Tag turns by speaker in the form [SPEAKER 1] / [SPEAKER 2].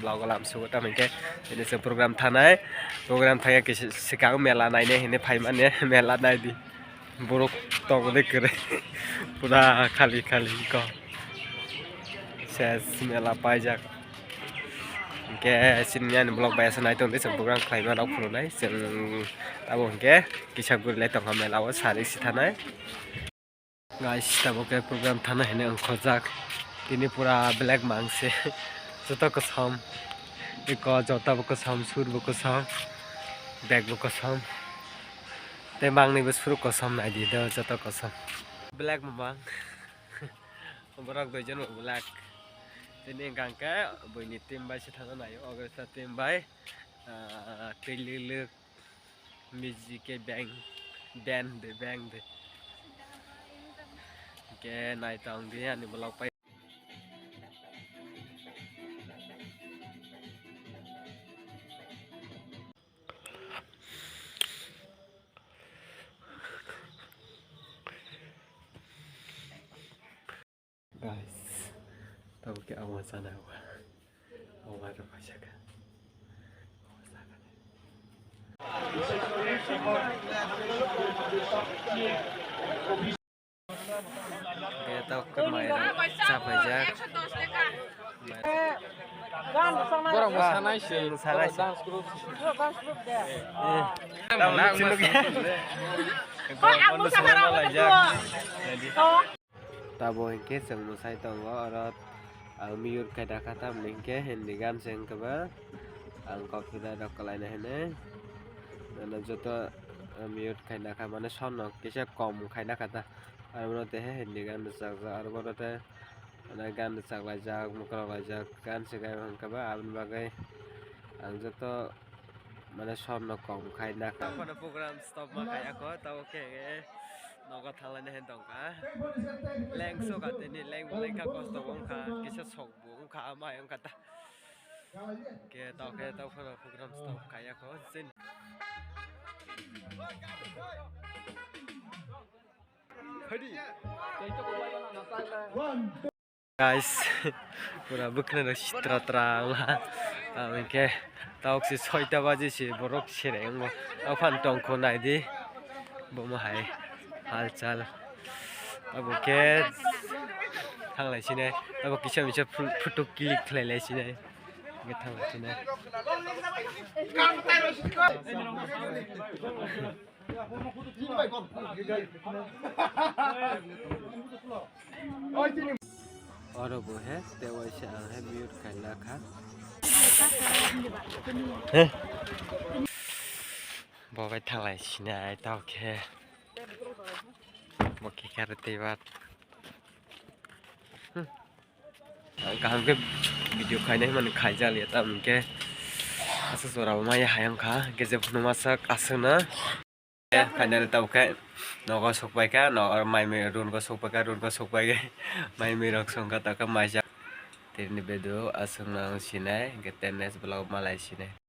[SPEAKER 1] Blog लाम सुगो ता मिनके ini se program thaya kisi sikang mela naine hine phai mane mela nai di borok tong de kere pura khali ko ses mela paijak ke sinian blog bayasa nai tong de se program khai ma dok phulu nai seng abo ke kisak gur le tong mela wa sari sithanai guys tabo ke program thana hine khojak ini pura black mangse joto kosom iko jota bo kosom sur bo kosom bag bo kosom te bangni bo sur kosom nai di do joto kosom black mabang borok doijon black tini gangka boini tim bai sithana nai ogesta tim bai teliluk music band de ke nai tong dia ani blog pai guys tahu ke awan sana wa awan ro pasak ke tahu ke mai capai jak
[SPEAKER 2] Borang sanai sih,
[SPEAKER 1] dance
[SPEAKER 2] group deh.
[SPEAKER 1] Tabo hingke seng musai tongo orot ang miyur kada kata mlingke hindi gan seng keba ang kopida dok kalaina hene nana joto miyur kada ka mane sonno kisa kom kada kata arbono te hindi gan sakja arbono te ana gan sakla jak mukra jak gan segai keba abn bagai ang joto mane sonno kom kada ka pada program stop ma kaya ko tabo ke nogo thalane hen tongka leng so ka teni leng ka kosto bongka kisa sok bongka ama yang kata ke tau pada program stop kaya ko sin guys pura bukna sitra terang ke tau si 6টা baje si borok sereng mo tau phan tong ko nai di bo ma hai hal chal abo ke thang lai sine abo kisa misa photo click khlai lai sine ke thang lai sine और वो है ते वैसे है mute करना खा बाबा थालाय सिनाय तावके मकी करते बात काम के वीडियो खाने मन खाई जा लिया तब उनके असो सोरा माय हायम खा के जब नमासा असना फाइनल तावके नगा सकबाय का न माय मे रुन को सकबाय माय मे रक संगा तक माय जा तेरनि बेदो असना सिनाय के तेनेस ब्लॉग मालाय सिनाय